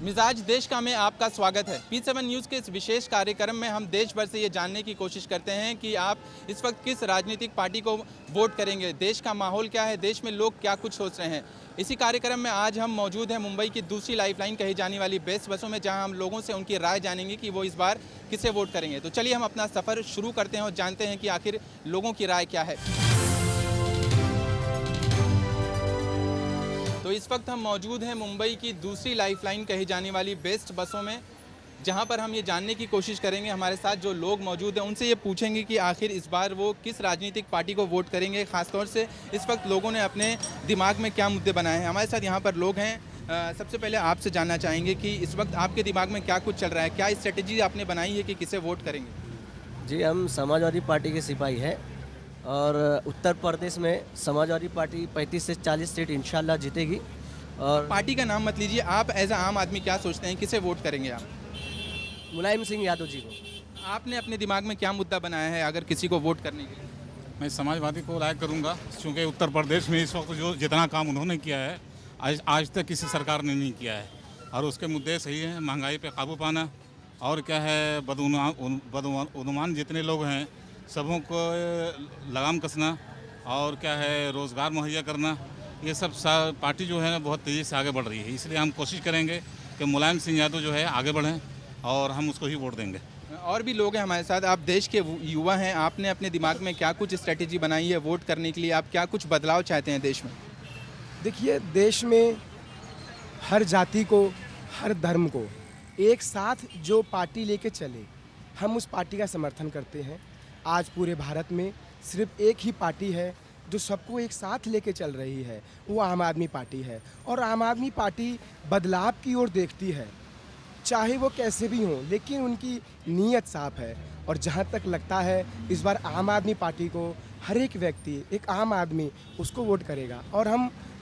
मिजाज देश का में आपका स्वागत है। P7 न्यूज़ के इस विशेष कार्यक्रम में हम देश भर से ये जानने की कोशिश करते हैं कि आप इस वक्त किस राजनीतिक पार्टी को वोट करेंगे, देश का माहौल क्या है, देश में लोग क्या कुछ सोच रहे हैं। इसी कार्यक्रम में आज हम मौजूद हैं मुंबई की दूसरी लाइफलाइन कही जाने वाली बेस्ट बसों में, जहां हम लोगों से उनकी राय जानेंगे कि वो इस बार किसे वोट करेंगे। तो चलिए हम अपना सफ़र शुरू करते हैं और जानते हैं कि आखिर लोगों की राय क्या है। तो इस वक्त हम मौजूद हैं मुंबई की दूसरी लाइफलाइन कही जाने वाली बेस्ट बसों में, जहां पर हम ये जानने की कोशिश करेंगे, हमारे साथ जो लोग मौजूद हैं उनसे ये पूछेंगे कि आखिर इस बार वो किस राजनीतिक पार्टी को वोट करेंगे। ख़ासतौर से इस वक्त लोगों ने अपने दिमाग में क्या मुद्दे बनाए हैं। हमारे साथ यहाँ पर लोग हैं। सबसे पहले आपसे जानना चाहेंगे कि इस वक्त आपके दिमाग में क्या कुछ चल रहा है, क्या स्ट्रेटेजी आपने बनाई है कि किसे वोट करेंगे? जी, हम समाजवादी पार्टी के सिपाही हैं और उत्तर प्रदेश में समाजवादी पार्टी 35 से 40 सीट इंशाल्लाह जीतेगी। और पार्टी का नाम मत लीजिए, आप एज अ आम आदमी क्या सोचते हैं, किसे वोट करेंगे आप? मुलायम सिंह यादव जी को। आपने अपने दिमाग में क्या मुद्दा बनाया है अगर किसी को वोट करने के लिए? मैं समाजवादी को राय करूंगा, क्योंकि उत्तर प्रदेश में इस वक्त जो जितना काम उन्होंने किया है आज तक किसी सरकार ने नहीं किया है। और उसके मुद्दे सही हैं, महंगाई पे काबू पाना, और क्या है बदउनवान जितने लोग हैं सबों को लगाम कसना, और क्या है रोज़गार मुहैया करना। ये सब पार्टी जो है ना बहुत तेज़ी से आगे बढ़ रही है, इसलिए हम कोशिश करेंगे कि मुलायम सिंह यादव जो है आगे बढ़ें और हम उसको ही वोट देंगे। और भी लोग हैं हमारे साथ। आप देश के युवा हैं, आपने अपने दिमाग में क्या कुछ स्ट्रेटेजी बनाई है वोट करने के लिए? आप क्या कुछ बदलाव चाहते हैं देश में? देखिए, देश में हर जाति को, हर धर्म को एक साथ जो पार्टी लेके चले, हम उस पार्टी का समर्थन करते हैं। आज पूरे भारत में सिर्फ एक ही पार्टी है जो सबको एक साथ लेके चल रही है, वो आम आदमी पार्टी है। और आम आदमी पार्टी बदलाव की ओर देखती है, चाहे वो कैसे भी हों, लेकिन उनकी नीयत साफ है। और जहाँ तक लगता है इस बार आम आदमी पार्टी को हर एक व्यक्ति, एक आम आदमी उसको वोट करेगा, और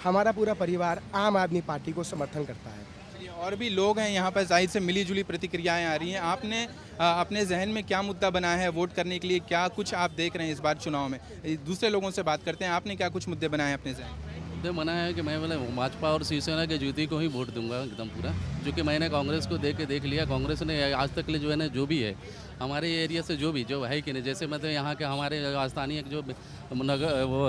हमारा पूरा परिवार आम आदमी पार्टी को समर्थन करता है। और भी लोग हैं यहाँ पर, जाहिर से मिली जुली प्रतिक्रियाएं आ रही हैं। आपने अपने जहन में क्या मुद्दा बनाया है वोट करने के लिए, क्या कुछ आप देख रहे हैं इस बार चुनाव में? दूसरे लोगों से बात करते हैं, आपने क्या कुछ मुद्दे बनाए हैं अपने जहन में? मुद्दे मना है कि मैं बोले भाजपा और शिवसेना के ज्योति को ही वोट दूंगा एकदम पूरा, जो कि मैंने कांग्रेस को देख लिया। कांग्रेस ने आज तक के लिए जो है ना, जो भी है हमारे एरिया से जो है कि नहीं, जैसे मतलब यहाँ के हमारे स्थानीय जो नगर वो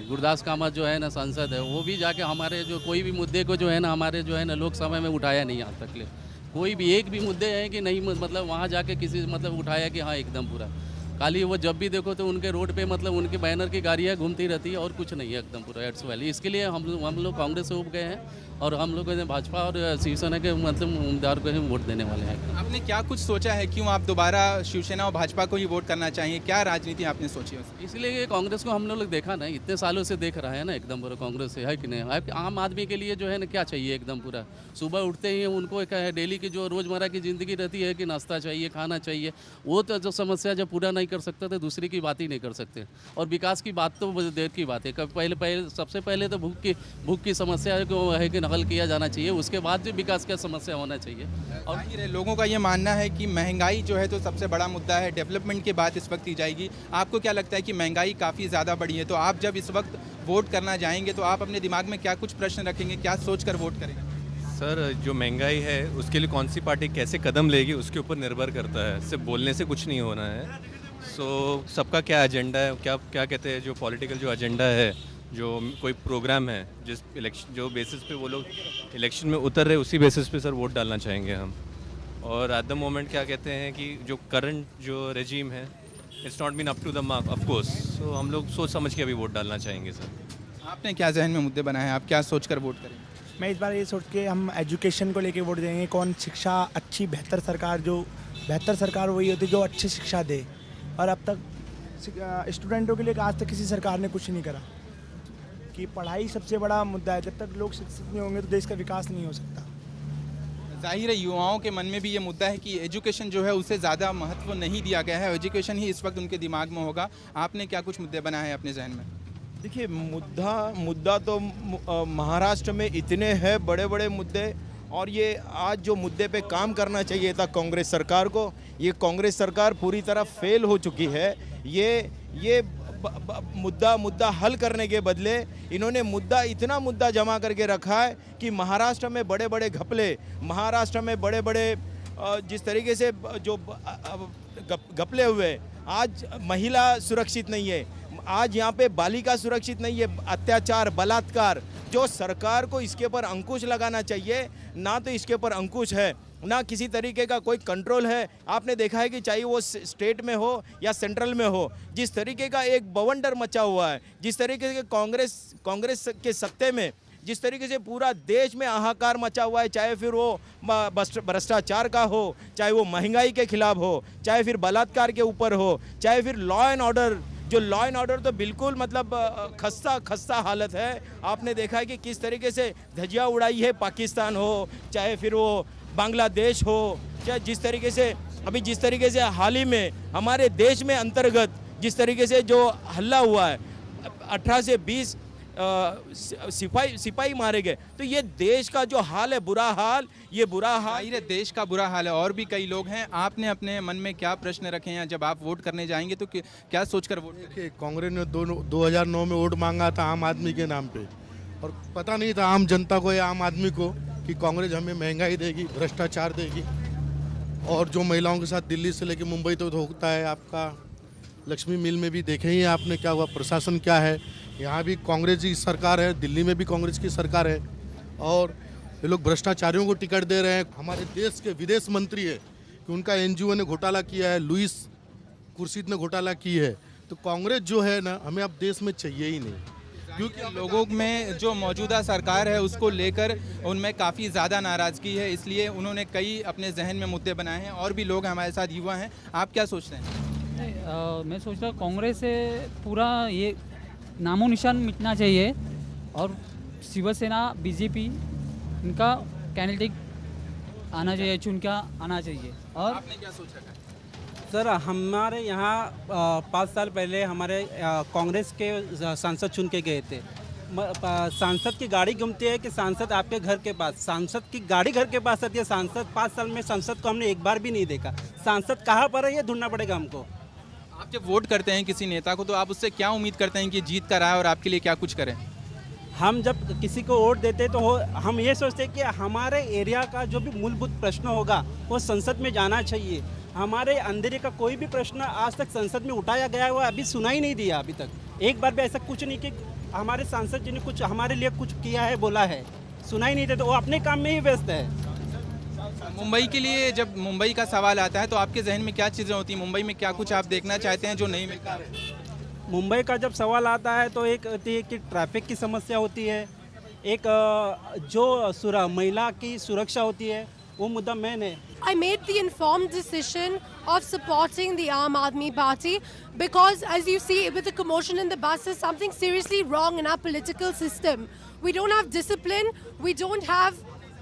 गुरदास कामत जो है ना सांसद है, वो भी जाके हमारे जो कोई भी मुद्दे को जो है ना हमारे जो है ना लोकसभा में उठाया नहीं आज तक के लिए। कोई भी एक भी मुद्दे हैं कि नहीं, मतलब वहाँ जाके किसी मतलब उठाया कि हाँ एकदम पूरा। खाली वो जब भी देखो तो उनके रोड पे मतलब उनके बैनर की गाड़ियाँ घूमती रहती है और कुछ नहीं है एकदम पूरा एड्स वाली। इसके लिए हम लोग कांग्रेस से उब गए हैं और हम लोग भाजपा और शिवसेना के मतलब उम्मीदवार को ही वोट देने वाले हैं। आपने क्या कुछ सोचा है, क्यों आप दोबारा शिवसेना और भाजपा को ही वोट करना चाहिए? क्या राजनीति आपने सोची है? इसलिए कांग्रेस को हम लोग देखा ना, इतने सालों से देख रहा है ना एकदम पूरा कांग्रेस है कि नहीं। आम आदमी के लिए जो है ना क्या चाहिए एकदम पूरा, सुबह उठते ही उनको क्या है डेली की जो रोज़मर्रा की ज़िंदगी रहती है कि नाश्ता चाहिए, खाना चाहिए, वो तो जो समस्या जब पूरा नहीं कर सकते तो दूसरी की बात ही नहीं कर सकते। और विकास की बात तो देर की बात है। पहले सबसे पहले तो भूख की समस्या को है कि हल किया जाना चाहिए, उसके बाद जो विकास का समस्या होना चाहिए। और लोगों का ये मानना है कि महंगाई जो है तो सबसे बड़ा मुद्दा है, डेवलपमेंट की बात इस वक्त की जाएगी। आपको क्या लगता है कि महंगाई काफ़ी ज़्यादा बढ़ी है, तो आप जब इस वक्त वोट करना जाएंगे तो आप अपने दिमाग में क्या कुछ प्रश्न रखेंगे, क्या सोच कर वोट करेंगे? सर, जो महंगाई है उसके लिए कौन सी पार्टी कैसे कदम लेगी उसके ऊपर निर्भर करता है, सिर्फ बोलने से कुछ नहीं होना है। सबका क्या एजेंडा है, क्या कहते हैं, जो पॉलिटिकल जो एजेंडा है, जो कोई प्रोग्राम है, जिस इलेक्शन जो बेसिस पे वो लोग इलेक्शन में उतर रहे, उसी बेसिस पे सर वोट डालना चाहेंगे हम। और एट द मोमेंट क्या कहते हैं कि जो करंट जो रेजीम है, it's not been up to the mark of course, so हम लोग सोच समझ के अभी वोट डालना चाहेंगे सर। आपने क्या जहन में मुद्दे बनाए हैं, आप क्या सोच कर वोट करेंगे? मैं इस बार ये सोच के हम एजुकेशन को लेके वोट देंगे। कौन शिक्षा अच्छी बेहतर सरकार वही होती है जो अच्छी शिक्षा दे, और अब तक स्टूडेंटों के लिए आज तक किसी सरकार ने कुछ नहीं करा। कि पढ़ाई सबसे बड़ा मुद्दा है, जब तक लोग शिक्षित नहीं होंगे तो देश का विकास नहीं हो सकता। जाहिर है युवाओं के मन में भी ये मुद्दा है कि एजुकेशन जो है उसे ज़्यादा महत्व नहीं दिया गया है, एजुकेशन ही इस वक्त उनके दिमाग में होगा। आपने क्या कुछ मुद्दे बनाए हैं अपने जहन में? देखिए, मुद्दा तो महाराष्ट्र में इतने हैं बड़े बड़े मुद्दे, और ये आज जो मुद्दे पे काम करना चाहिए था कांग्रेस सरकार को, ये कांग्रेस सरकार पूरी तरह फेल हो चुकी है। ये मुद्दा हल करने के बदले इन्होंने इतना मुद्दा जमा करके रखा है कि महाराष्ट्र में बड़े बड़े घपले, महाराष्ट्र में बड़े बड़े जिस तरीके से जो घपले हुए, आज महिला सुरक्षित नहीं है, आज यहाँ पे बालिका सुरक्षित नहीं है, अत्याचार, बलात्कार, जो सरकार को इसके ऊपर अंकुश लगाना चाहिए, ना तो इसके ऊपर अंकुश है, ना किसी तरीके का कोई कंट्रोल है। आपने देखा है कि चाहे वो स्टेट में हो या सेंट्रल में हो, जिस तरीके का एक बवंडर मचा हुआ है, जिस तरीके से कांग्रेस के सत्ते में जिस तरीके से पूरा देश में हाहाकार मचा हुआ है, चाहे फिर वो भ्रष्टाचार का हो, चाहे वो महंगाई के खिलाफ हो, चाहे फिर बलात्कार के ऊपर हो, चाहे फिर लॉ एंड ऑर्डर, जो लॉ एंड ऑर्डर तो बिल्कुल मतलब खस्ता हालत है। आपने देखा है कि किस तरीके से धज्जियाँ उड़ाई है, पाकिस्तान हो, चाहे फिर वो बांग्लादेश हो, चाहे जिस तरीके से हाल ही में हमारे देश में अंतर्गत जिस तरीके से जो हल्ला हुआ है, 18 से 20 सिपाही मारे गए, तो ये देश का जो हाल है, बुरा हाल देश का बुरा हाल है। और भी कई लोग हैं, आपने अपने मन में क्या प्रश्न रखे हैं? जब आप वोट करने जाएंगे तो क्या सोचकर वोट करेंगे? कांग्रेस ने 2009 में वोट मांगा था आम आदमी के नाम पे, और पता नहीं था आम जनता को या आम आदमी को कि कांग्रेस हमें महंगाई देगी, भ्रष्टाचार देगी, और जो महिलाओं के साथ दिल्ली से लेकर मुंबई तक होता है। आपका लक्ष्मी मिल में भी देखे ही आपने क्या हुआ, प्रशासन क्या है, यहाँ भी कांग्रेस की सरकार है, दिल्ली में भी कांग्रेस की सरकार है, और ये लोग भ्रष्टाचारियों को टिकट दे रहे हैं। हमारे देश के विदेश मंत्री है कि उनका एनजीओ ने घोटाला किया है, लुइस कुर्सीद ने घोटाला की है, तो कांग्रेस जो है ना, हमें अब देश में चाहिए ही नहीं, क्योंकि लोगों में जो मौजूदा सरकार है उसको लेकर उनमें काफ़ी ज़्यादा नाराज़गी है, इसलिए उन्होंने कई अपने जहन में मुद्दे बनाए हैं। और भी लोग हमारे साथ युवा हैं, आप क्या सोचते हैं? मैं सोचता हूँ कांग्रेस से पूरा ये नामो निशान मिटना चाहिए, और शिवसेना, बीजेपी, इनका कैंडिडेट आना चाहिए, चुन के आना चाहिए। और आपने क्या सोचा है? सर, हमारे यहाँ 5 साल पहले हमारे कांग्रेस के सांसद चुन के गए थे। सांसद की गाड़ी घूमती है कि सांसद आपके घर के पास, सांसद की गाड़ी घर के पास आती है। सांसद 5 साल में सांसद को हमने एक बार भी नहीं देखा। सांसद कहाँ पर है ये ढूंढना पड़ेगा हमको। आप जब वोट करते हैं किसी नेता को, तो आप उससे क्या उम्मीद करते हैं कि जीत कर आए और आपके लिए क्या कुछ करें? हम जब किसी को वोट देते तो हम ये सोचते हैं कि हमारे एरिया का जो भी मूलभूत प्रश्न होगा वो संसद में जाना चाहिए। हमारे अंधेरे का कोई भी प्रश्न आज तक संसद में उठाया गया है, वो अभी सुना ही नहीं दिया। अभी तक एक बार भी ऐसा कुछ नहीं कि हमारे सांसद जी ने कुछ हमारे लिए कुछ किया है, बोला है, सुना ही नहीं देते। वो अपने काम में ही व्यस्त है। मुंबई के लिए जब मुंबई का सवाल आता है तो आपके जहन में क्या चीज़ें होती हैं? मुंबई में क्या कुछ आप देखना चाहते हैं जो नहीं मिलता? मुंबई का जब सवाल आता है तो एक होती है कि ट्रैफिक की समस्या होती है, एक जो महिला की सुरक्षा होती है, वो मुद्दा मेन है। I made the informed decision of supporting the Aam Aadmi Party because, as you see, with the commotion in the bus, there's something seriously wrong in our political system. We don't have discipline, we don't have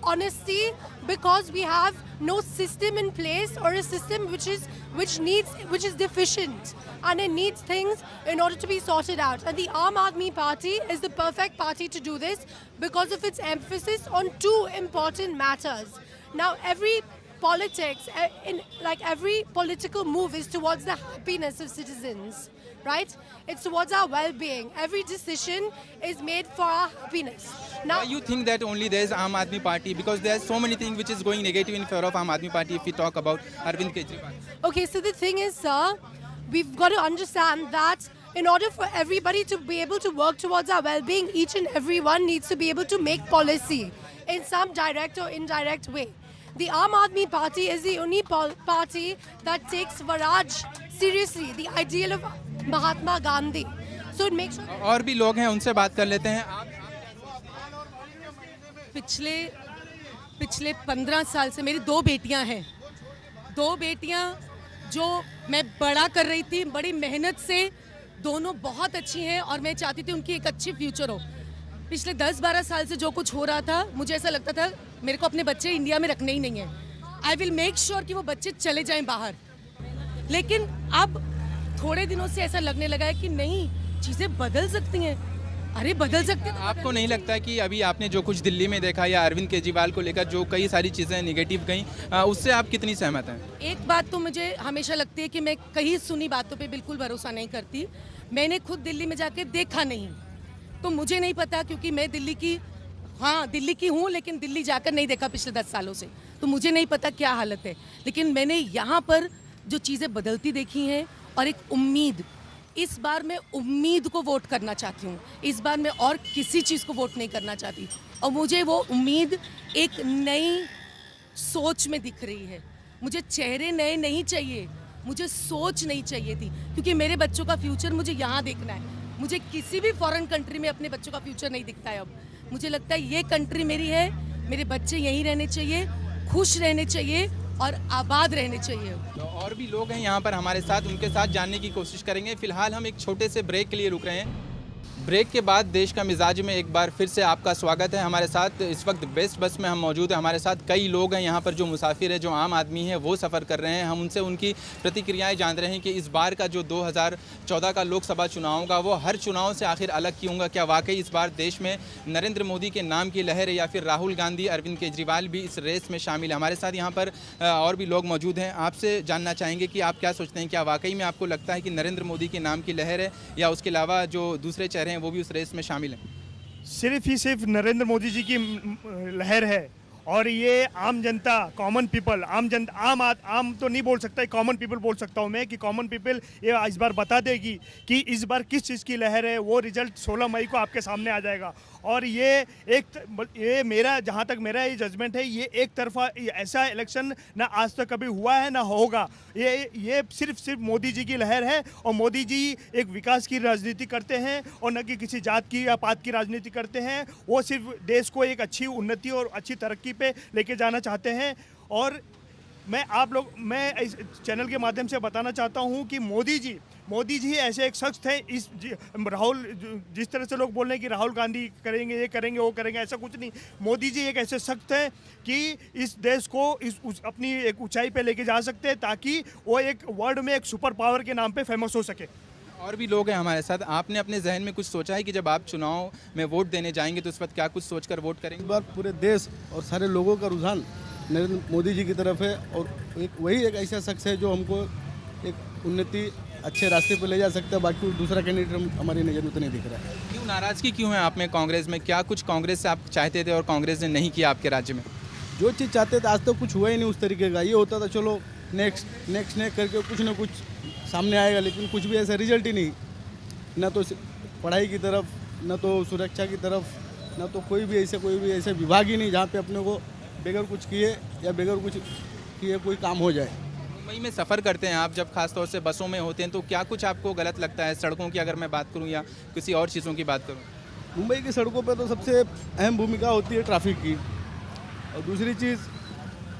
honesty, because we have no system in place, or a system which is deficient, and it needs things in order to be sorted out. And the Aam Aadmi Party is the perfect party to do this because of its emphasis on 2 important matters. Now, every politics, every political move is towards the happiness of citizens, right? It's towards our well-being. Every decision is made for our happiness. Now, you think that only there is Aam Aadmi Party, because there are so many things which is going negative in favor of Aam Aadmi Party if we talk about Arvind Kejriwal? Okay, so the thing is, sir, we've got to understand that in order for everybody to be able to work towards our well-being, each and everyone needs to be able to make policy in some direct or indirect way. The Aam Aadmi Party is the only party that takes Swaraj seriously, the ideal of Mahatma Gandhi. So it makes sure... और भी लोग हैं, उनसे बात कर लेते हैं। आप पिछले 15 साल से मेरी 2 बेटियां हैं। 2 बेटियां जो मैं बड़ा कर रही थी, बड़ी मेहनत से, दोनों बहुत अच्छी हैं और मैं चाहती थी उनकी एक अच्छी फ्यूचर हो। पिछले 10-12 साल से जो कुछ हो रहा था, मुझे ऐसा लगता था मेरे को अपने बच्चे इंडिया में रखने ही नहीं है। आई विल मेक श्योर कि वो बच्चे चले जाएं बाहर। लेकिन अब थोड़े दिनों से ऐसा लगने लगा है कि नहीं, चीज़ें बदल सकती हैं। अरे बदल सकते तो आपको नहीं लगता कि अभी आपने जो कुछ दिल्ली में देखा या अरविंद केजरीवाल को लेकर जो कई सारी चीज़ें निगेटिव गई, उससे आप कितनी सहमत हैं? एक बात तो मुझे हमेशा लगती है कि मैं कहीं सुनी बातों पे बिल्कुल भरोसा नहीं करती। मैंने खुद दिल्ली में जाके देखा नहीं, तो मुझे नहीं पता, क्योंकि मैं दिल्ली की हूँ, लेकिन दिल्ली जाकर नहीं देखा पिछले 10 सालों से, तो मुझे नहीं पता क्या हालत है। लेकिन मैंने यहाँ पर जो चीज़ें बदलती देखी हैं, और एक उम्मीद, इस बार मैं उम्मीद को वोट करना चाहती हूँ। इस बार मैं और किसी चीज़ को वोट नहीं करना चाहती, और मुझे वो उम्मीद एक नई सोच में दिख रही है। मुझे चेहरे नए नहीं चाहिए, मुझे सोच नहीं चाहिए थी, क्योंकि मेरे बच्चों का फ्यूचर मुझे यहाँ देखना है। मुझे किसी भी फॉरेन कंट्री में अपने बच्चों का फ्यूचर नहीं दिखता है। अब मुझे लगता है ये कंट्री मेरी है, मेरे बच्चे यहीं रहने चाहिए, खुश रहने चाहिए और आबाद रहने चाहिए। तो और भी लोग हैं यहाँ पर हमारे साथ, उनके साथ जानने की कोशिश करेंगे। फिलहाल हम एक छोटे से ब्रेक के लिए रुक रहे हैं। ब्रेक के बाद देश का मिजाज में एक बार फिर से आपका स्वागत है। हमारे साथ इस वक्त बेस्ट बस में हम मौजूद हैं। हमारे साथ कई लोग हैं यहाँ पर जो मुसाफिर हैं, जो आम आदमी हैं, वो सफ़र कर रहे हैं। हम उनसे उनकी प्रतिक्रियाएं जान रहे हैं कि इस बार का जो 2014 का लोकसभा चुनाव होगा वो हर चुनाव से आखिर अलग क्यों होगा। क्या वाकई इस बार देश में नरेंद्र मोदी के नाम की लहर है, या फिर राहुल गांधी, अरविंद केजरीवाल भी इस रेस में शामिल है। हमारे साथ यहाँ पर और भी लोग मौजूद हैं। आपसे जानना चाहेंगे कि आप क्या सोचते हैं, क्या वाकई में आपको लगता है कि नरेंद्र मोदी के नाम की लहर है, या उसके अलावा जो दूसरे चेहरे हैं वो भी उस रेस में शामिल हैं? सिर्फ ही सिर्फ नरेंद्र मोदी जी की लहर है, और ये आम जनता, कॉमन पीपल, आम तो नहीं बोल सकता, कॉमन पीपल बोल सकता हूँ मैं, कि कॉमन पीपल ये इस बार बता देगी कि इस बार किस चीज़ की लहर है। वो रिजल्ट 16 मई को आपके सामने आ जाएगा। और ये मेरा, जहाँ तक मेरा ये जजमेंट है, ये एक तरफा ऐसा इलेक्शन ना आज तक कभी हुआ है ना होगा। ये सिर्फ मोदी जी की लहर है, और मोदी जी एक विकास की राजनीति करते हैं और न कि किसी जात की या पात की राजनीति करते हैं। वो सिर्फ देश को एक अच्छी उन्नति और अच्छी तरक्की पे लेके जाना चाहते हैं। और मैं इस चैनल के माध्यम से बताना चाहता हूं कि मोदी जी ऐसे एक शख्स थे। राहुल, जिस तरह से लोग बोल रहे हैं कि राहुल गांधी करेंगे, ये करेंगे, वो करेंगे, ऐसा कुछ नहीं। मोदी जी एक ऐसे शख्स हैं कि इस देश को अपनी एक ऊंचाई पे लेके जा सकते हैं, ताकि वो एक वर्ल्ड में एक सुपर पावर के नाम पे फेमस हो सके। और भी लोग हैं हमारे साथ। आपने अपने जहन में कुछ सोचा है कि जब आप चुनाव में वोट देने जाएंगे तो उस वक्त क्या कुछ सोचकर वोट करेंगे? इस बार पूरे देश और सारे लोगों का रुझान नरेंद्र मोदी जी की तरफ है, और वही एक ऐसा शख्स है जो हमको एक उन्नति अच्छे रास्ते पर ले जा सकता है। बाकी दूसरा कैंडिडेट हमारी नज़र में तो नहीं दिख रहा है। क्यों नाराज़गी क्यों है आप में कांग्रेस में? क्या कुछ कांग्रेस से आप चाहते थे और कांग्रेस ने नहीं किया आपके राज्य में? जो चीज़ चाहते थे आज तक कुछ हुआ ही नहीं उस तरीके का। ये होता था चलो नेक्स्ट करके कुछ ना कुछ सामने आएगा, लेकिन कुछ भी ऐसा रिजल्ट ही नहीं, ना तो पढ़ाई की तरफ, ना तो सुरक्षा की तरफ, ना तो कोई भी ऐसे विभाग ही नहीं जहाँ पे अपने को बगैर कुछ किए या बगैर कुछ किए कोई काम हो जाए। मुंबई में सफ़र करते हैं आप, जब खास तौर से बसों में होते हैं, तो क्या कुछ आपको गलत लगता है? सड़कों की अगर मैं बात करूं या किसी और चीज़ों की बात करूं? मुंबई की सड़कों पे तो सबसे अहम भूमिका होती है ट्रैफिक की, और दूसरी चीज़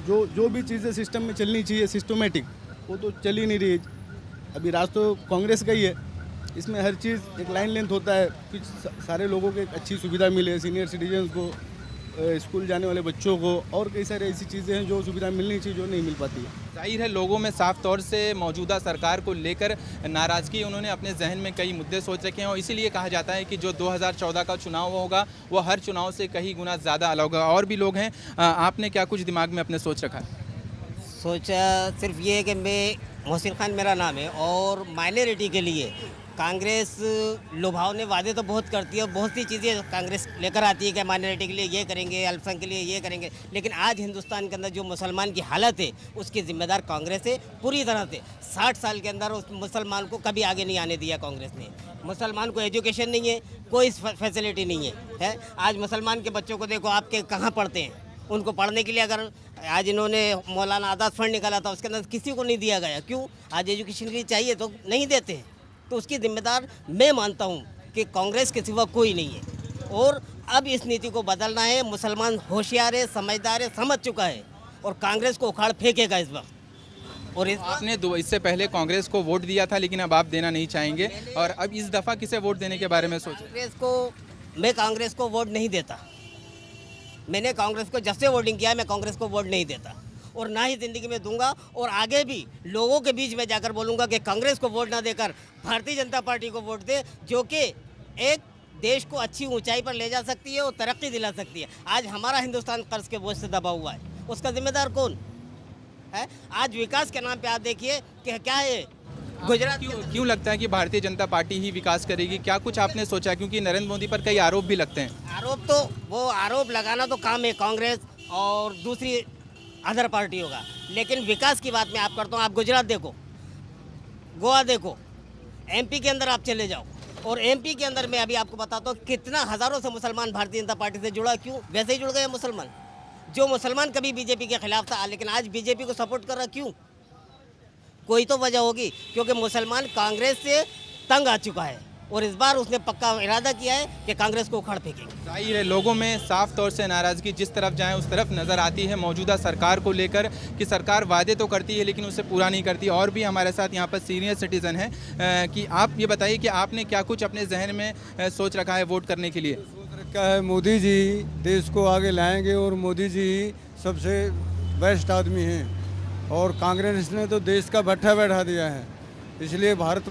जो भी चीज़ें सिस्टम में चलनी चाहिए सिस्टमेटिक, वो तो चल ही नहीं रही। अभी राज तो कांग्रेस का ही है, इसमें हर चीज़ एक लाइन लेंथ होता है कि सारे लोगों को एक अच्छी सुविधा मिले, सीनियर सिटीजन्स को, स्कूल जाने वाले बच्चों को, और कई सारी ऐसी चीज़ें हैं जो सुविधा मिलनी चाहिए जो नहीं मिल पाती है। जाहिर है लोगों में साफ तौर से मौजूदा सरकार को लेकर नाराज़गी, उन्होंने अपने जहन में कई मुद्दे सोच रखे हैं, और इसीलिए कहा जाता है कि जो 2014 का चुनाव होगा वो हर चुनाव से कई गुना ज़्यादा अलग होगा। और भी लोग हैं, आपने क्या कुछ दिमाग में अपने सोच रखा है? सोचा सिर्फ ये है कि मैं मोहसिन खान मेरा नाम है, और माइनॉरिटी के लिए कांग्रेस लुभावने वादे तो बहुत करती है, बहुत सी चीज़ें कांग्रेस लेकर आती है कि माइनॉरिटी के लिए ये करेंगे, अल्पसंख्यक के लिए ये करेंगे, लेकिन आज हिंदुस्तान के अंदर जो मुसलमान की हालत है उसकी जिम्मेदार कांग्रेस है पूरी तरह से। 60 साल के अंदर उस मुसलमान को कभी आगे नहीं आने दिया कांग्रेस ने। मुसलमान को एजुकेशन नहीं है, कोई फैसिलिटी नहीं है। आज मुसलमान के बच्चों को देखो, आपके कहाँ पढ़ते हैं, उनको पढ़ने के लिए अगर आज इन्होंने मौलाना आज़ाद फंड निकाला था, उसके अंदर किसी को नहीं दिया गया। क्यों? आज एजुकेशन के लिए चाहिए तो नहीं देते हैं। तो उसकी जिम्मेदार मैं मानता हूँ कि कांग्रेस के सिवा कोई नहीं है, और अब इस नीति को बदलना है। मुसलमान होशियार है, समझदार है, समझ चुका है, और कांग्रेस को उखाड़ फेंकेगा इस वक्त। और आपने इससे पहले कांग्रेस को वोट दिया था, लेकिन अब आप देना नहीं चाहेंगे, और अब इस दफ़ा किसे वोट देने के बारे में सोचें? मैं कांग्रेस को वोट नहीं देता। मैंने कांग्रेस को जब से वोटिंग किया, मैं कांग्रेस को वोट नहीं देता, और ना ही ज़िंदगी में दूंगा, और आगे भी लोगों के बीच में जाकर बोलूँगा कि कांग्रेस को वोट ना देकर भारतीय जनता पार्टी को वोट दे, जो कि एक देश को अच्छी ऊंचाई पर ले जा सकती है और तरक्की दिला सकती है। आज हमारा हिंदुस्तान कर्ज के बोझ से दबा हुआ है, उसका जिम्मेदार कौन है? आज विकास के नाम पे आप देखिए कि क्या है गुजरात। क्यों लगता है कि भारतीय जनता पार्टी ही विकास करेगी? क्या कुछ आपने सोचा? क्योंकि नरेंद्र मोदी पर कई आरोप भी लगते हैं। आरोप तो वो आरोप लगाना तो काम है कांग्रेस और दूसरी अदर पार्टी होगा, लेकिन विकास की बात मैं आप करता हूँ। आप गुजरात देखो, गोवा देखो, एमपी के अंदर आप चले जाओ, और एमपी के अंदर मैं अभी आपको बताता हूँ कितना हज़ारों से मुसलमान भारतीय जनता पार्टी से जुड़ा। क्यों? वैसे ही जुड़ गए मुसलमान। जो मुसलमान कभी बीजेपी के खिलाफ था लेकिन आज बीजेपी को सपोर्ट कर रहा, क्यों? कोई तो वजह होगी, क्योंकि मुसलमान कांग्रेस से तंग आ चुका है और इस बार उसने पक्का इरादा किया है कि कांग्रेस को उखाड़ फेंकेंगे। जाहिर है लोगों में साफ तौर से नाराज़गी जिस तरफ जाएं उस तरफ नज़र आती है मौजूदा सरकार को लेकर कि सरकार वादे तो करती है लेकिन उसे पूरा नहीं करती। और भी हमारे साथ यहाँ पर सीनियर सिटीज़न हैं कि आप ये बताइए कि आपने क्या कुछ अपने जहन में सोच रखा है वोट करने के लिए? सोच रखा है मोदी जी देश को आगे लाएंगे और मोदी जी सबसे बेस्ट आदमी हैं, और कांग्रेस ने तो देश का भट्ठा बैठा दिया है, इसलिए भारत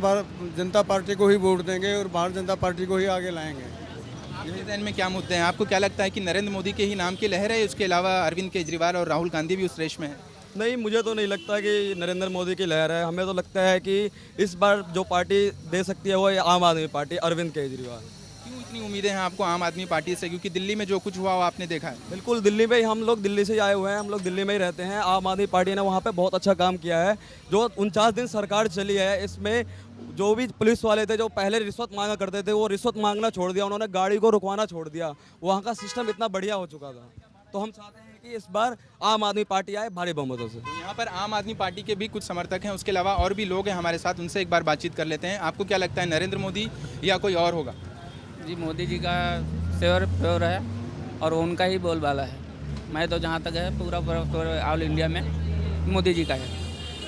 जनता पार्टी को ही वोट देंगे और भारतीय जनता पार्टी को ही आगे लाएंगे। आपके ज़हन में क्या मुद्दे हैं? आपको क्या लगता है कि नरेंद्र मोदी के ही नाम की लहर है, उसके अलावा अरविंद केजरीवाल और राहुल गांधी भी उस रेस में है? नहीं, मुझे तो नहीं लगता कि नरेंद्र मोदी की लहर है। हमें तो लगता है कि इस बार जो पार्टी दे सकती है वो आम आदमी पार्टी, अरविंद केजरीवाल। क्यों इतनी उम्मीदें हैं आपको आम आदमी पार्टी से? क्योंकि दिल्ली में जो कुछ हुआ वो आपने देखा है। बिल्कुल, दिल्ली में ही हम लोग दिल्ली से आए हुए हैं, हम लोग दिल्ली में ही रहते हैं। आम आदमी पार्टी ने वहाँ पे बहुत अच्छा काम किया है। जो 49 दिन सरकार चली है, इसमें जो भी पुलिस वाले थे जो पहले रिश्वत मांगा करते थे वो रिश्वत मांगना छोड़ दिया, उन्होंने गाड़ी को रुकवाना छोड़ दिया। वहाँ का सिस्टम इतना बढ़िया हो चुका था। तो हम चाहते हैं कि इस बार आम आदमी पार्टी आए भारी बहुमतों से। यहाँ पर आम आदमी पार्टी के भी कुछ समर्थक हैं, उसके अलावा और भी लोग हैं हमारे साथ, उनसे एक बार बातचीत कर लेते हैं। आपको क्या लगता है, नरेंद्र मोदी या कोई और होगा? जी मोदी जी का श्योर प्योर है और उनका ही बोलबाला है। मैं तो जहाँ तक है पूरा ऑल इंडिया में मोदी जी का है।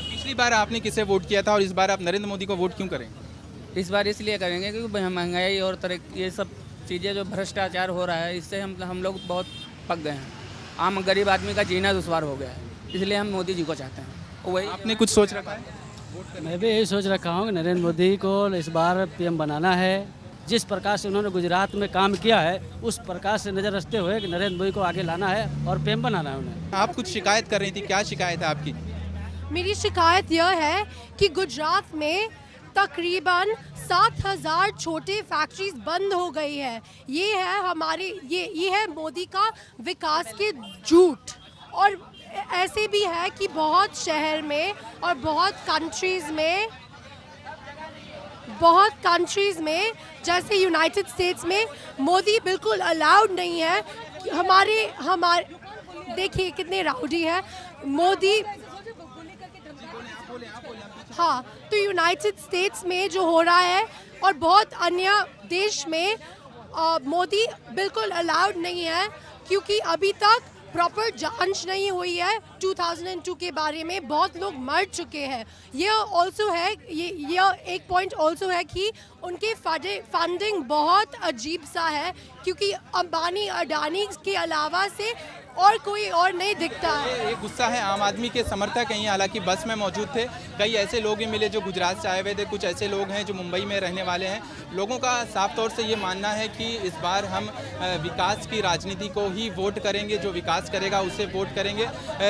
पिछली बार आपने किसे वोट किया था और इस बार आप नरेंद्र मोदी को वोट क्यों करेंगे? इस बार इसलिए करेंगे क्योंकि महंगाई और तरह ये सब चीज़ें जो भ्रष्टाचार हो रहा है इससे हम लोग बहुत पक गए हैं। आम गरीब आदमी का जीना दुश्वार हो गया है, इसलिए हम मोदी जी को चाहते हैं। वही आपने कुछ सोच रखा है? मैं भी यही सोच रखा हूँ कि नरेंद्र मोदी को इस बार पीएम बनाना है। जिस प्रकार से उन्होंने गुजरात में काम किया है उस प्रकार से नज़र रखते हुए कि नरेंद्र मोदी को आगे लाना है और पीएम बनाना है उन्हें। आप कुछ शिकायत कर रही थी, क्या शिकायत है आपकी? मेरी शिकायत यह है कि गुजरात में तकरीबन 7,000 छोटे फैक्ट्रीज बंद हो गई है। ये है हमारे ये है मोदी का विकास के झूठ। और ऐसे भी है कि बहुत शहर में और बहुत कंट्रीज़ में जैसे यूनाइटेड स्टेट्स में मोदी बिल्कुल अलाउड नहीं है। हमारे देखिए कितने राउडी है मोदी। हाँ, तो यूनाइटेड स्टेट्स में जो हो रहा है और बहुत अन्य देश में मोदी बिल्कुल अलाउड नहीं है, क्योंकि अभी तक प्रॉपर जांच नहीं हुई है 2002 के बारे में। बहुत लोग मर चुके हैं। ये ऑल्सो है, ये एक पॉइंट ऑल्सो है कि उनके फंडिंग बहुत अजीब सा है, क्योंकि अंबानी अडानी के अलावा से और कोई और नहीं दिखता है। एक गुस्सा है आम आदमी के समर्थक हैं, हालांकि बस में मौजूद थे। कई ऐसे लोग ही मिले जो गुजरात से आए हुए थे, कुछ ऐसे लोग हैं जो मुंबई में रहने वाले हैं। लोगों का साफ तौर से ये मानना है कि इस बार हम विकास की राजनीति को ही वोट करेंगे, जो विकास करेगा उसे वोट करेंगे।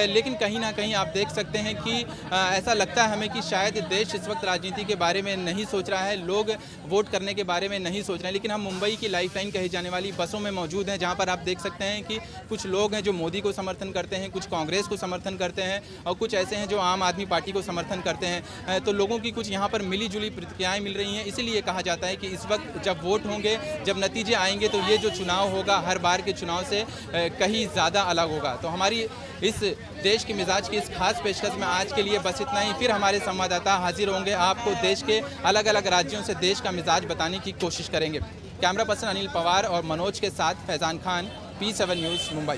लेकिन कहीं ना कहीं आप देख सकते हैं कि ऐसा लगता है हमें कि शायद देश इस वक्त राजनीति के बारे में नहीं सोच रहा है, लोग वोट करने के बारे में नहीं सोच रहे हैं। लेकिन हम मुंबई की लाइफलाइन कही जाने वाली बसों में मौजूद हैं, जहाँ पर आप देख सकते हैं कि कुछ लोग हैं जो मोदी को समर्थन करते हैं, कुछ कांग्रेस को समर्थन करते हैं और कुछ ऐसे हैं जो आम आदमी पार्टी को समर्थन करते हैं। तो लोगों की कुछ यहाँ पर मिली जुली प्रतिक्रियाएं मिल रही हैं। इसीलिए कहा जाता है कि इस वक्त जब वोट होंगे, जब नतीजे आएंगे, तो ये जो चुनाव होगा हर बार के चुनाव से कहीं ज़्यादा अलग होगा। तो हमारी इस देश की मिजाज की इस खास पेशकश में आज के लिए बस इतना ही। फिर हमारे संवाददाता हाजिर होंगे, आपको देश के अलग अलग राज्यों से देश का मिजाज बताने की कोशिश करेंगे। कैमरा पर्सन अनिल पवार और मनोज के साथ फैजान खान, P7 न्यूज़, मुंबई।